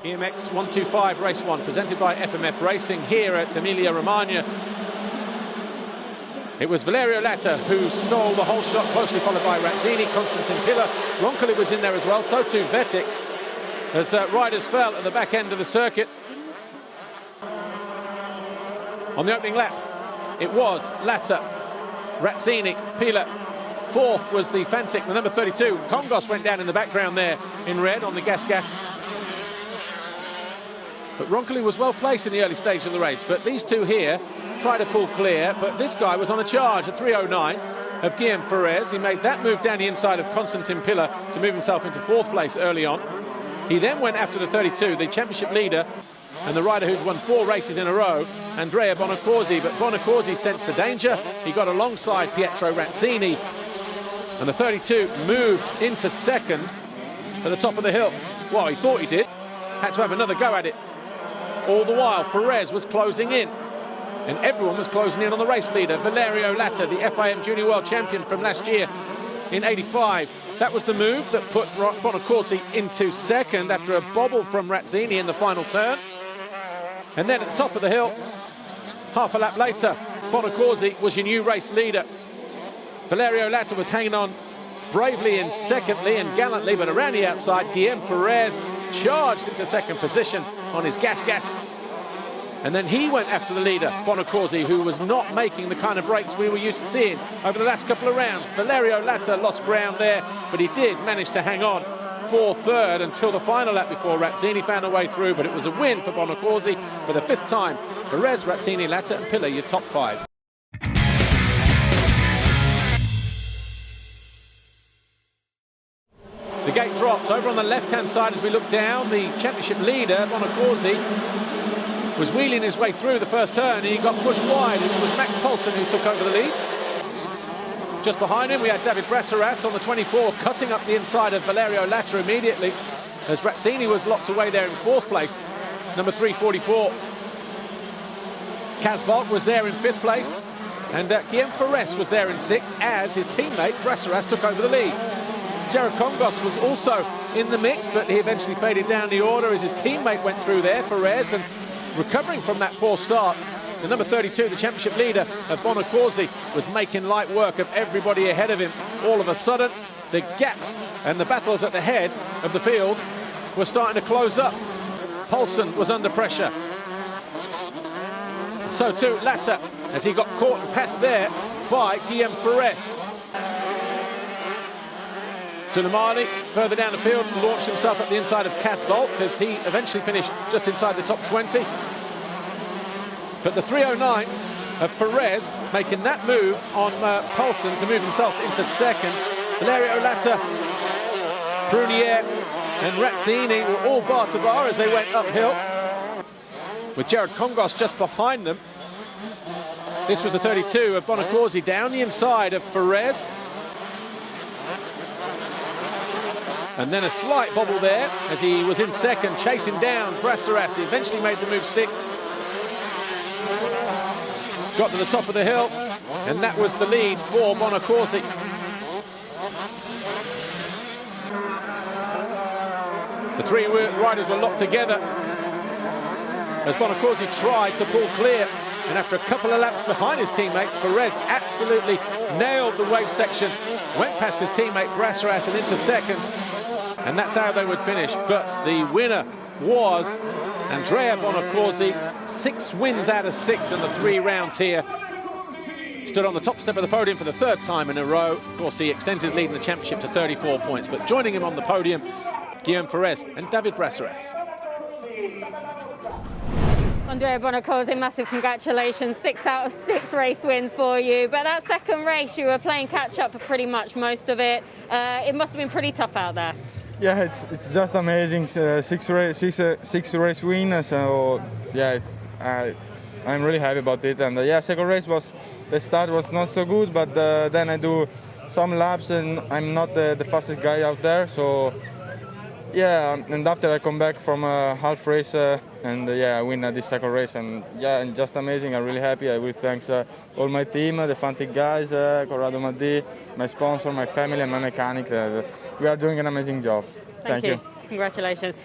EMX125 Race 1, presented by FMF Racing here at Emilia, Romagna. It was Valerio Latta who stole the whole shot, closely followed by Razzini, Constantin Pilla. Roncoli was in there as well, so too Vetic, as riders fell at the back end of the circuit. On the opening lap, it was Latta, Razzini, Pilla. Fourth was the Fantic, the number 32. Kongos went down in the background there in red on the gas. But Roncoli was well placed in the early stage of the race. But these two here tried to pull clear. But this guy was on a charge at 3:09 of Guillaume Ferrez. He made that move down the inside of Constantin Pilla to move himself into fourth place early on. He then went after the 32, the championship leader, and the rider who'd won 4 races in a row, Andrea Bonacorsi. But Bonacorsi sensed the danger. He got alongside Pietro Razzini, and the 32 moved into second at the top of the hill. Well, he thought he did. Had to have another go at it. All the while, Ferrez was closing in, and everyone was closing in on the race leader, Valerio Latta, the FIM Junior World Champion from last year in '85. That was the move that put Bonacorsi into second after a bobble from Razzini in the final turn. And then at the top of the hill, half a lap later, Bonacorsi was your new race leader. Valerio Latta was hanging on bravely in secondly and gallantly, but around the outside, Guillaume Ferrez charged into second position on his gas. And then he went after the leader, Bonacorsi, who was not making the kind of breaks we were used to seeing over the last couple of rounds. Valerio Latta lost ground there, but he did manage to hang on for third until the final lap before Razzini found a way through. But it was a win for Bonacorsi for the 5th time. Ferrez, Razzini, Latta and Pilla, your top 5. The gate drops over on the left-hand side as we look down. The championship leader, Bonacorsi, was wheeling his way through the first turn and he got pushed wide. It was Max Poulsen who took over the lead. Just behind him, we had David Brasseras on the 24, cutting up the inside of Valerio Latta immediately, as Razzini was locked away there in 4th place, number 344. Casvolt was there in 5th place, and Guillaume Ferrez was there in 6th, as his teammate Brasseras took over the lead. Jared Kongos was also in the mix, but he eventually faded down the order as his teammate went through there, Ferrez, and recovering from that poor start, the number 32, the championship leader of Bonacorsi, was making light work of everybody ahead of him. All of a sudden, the gaps and the battles at the head of the field were starting to close up. Poulsen was under pressure. So too Latta, as he got caught and passed there by Guillaume Ferrez. Sulemani further down the field launched himself up the inside of Casvolt as he eventually finished just inside the top 20. But the 3:09 of Ferrez making that move on Poulsen to move himself into second. Valerio Latta, Prunier and Razzini were all bar to bar as they went uphill, with Jared Kongos just behind them. This was the 32 of Bonacorsi down the inside of Ferrez. And then a slight bobble there as he was in second, chasing down Brasseras. He eventually made the move stick. Got to the top of the hill, and that was the lead for Bonacorsi. The 3 riders were locked together as Bonacorsi tried to pull clear. And after a couple of laps behind his teammate, Ferrez absolutely nailed the wave section, went past his teammate Brasseras and into second. And that's how they would finish. But the winner was Andrea Bonacorsi. 6 wins out of 6 in the 3 rounds here. Stood on the top step of the podium for the 3rd time in a row. Of course, he extends his lead in the championship to 34 points. But joining him on the podium, Guillaume Ferrez and David Brasseras. Andrea Bonacorsi, massive congratulations. 6 out of 6 race wins for you. But that second race, you were playing catch-up for pretty much most of it. It must have been pretty tough out there. Yeah, it's just amazing. 6 race win. So yeah, I'm really happy about it. And yeah, second race the start was not so good, but then I do some laps and I'm not the fastest guy out there. So yeah, and after I come back from a half race and yeah, I win this second race, and yeah, and just amazing. I'm really happy. I will thank all my team, the Fantic guys, Corrado Maddi, my sponsor, my family, and my mechanic. We are doing an amazing job. Thank you. Congratulations.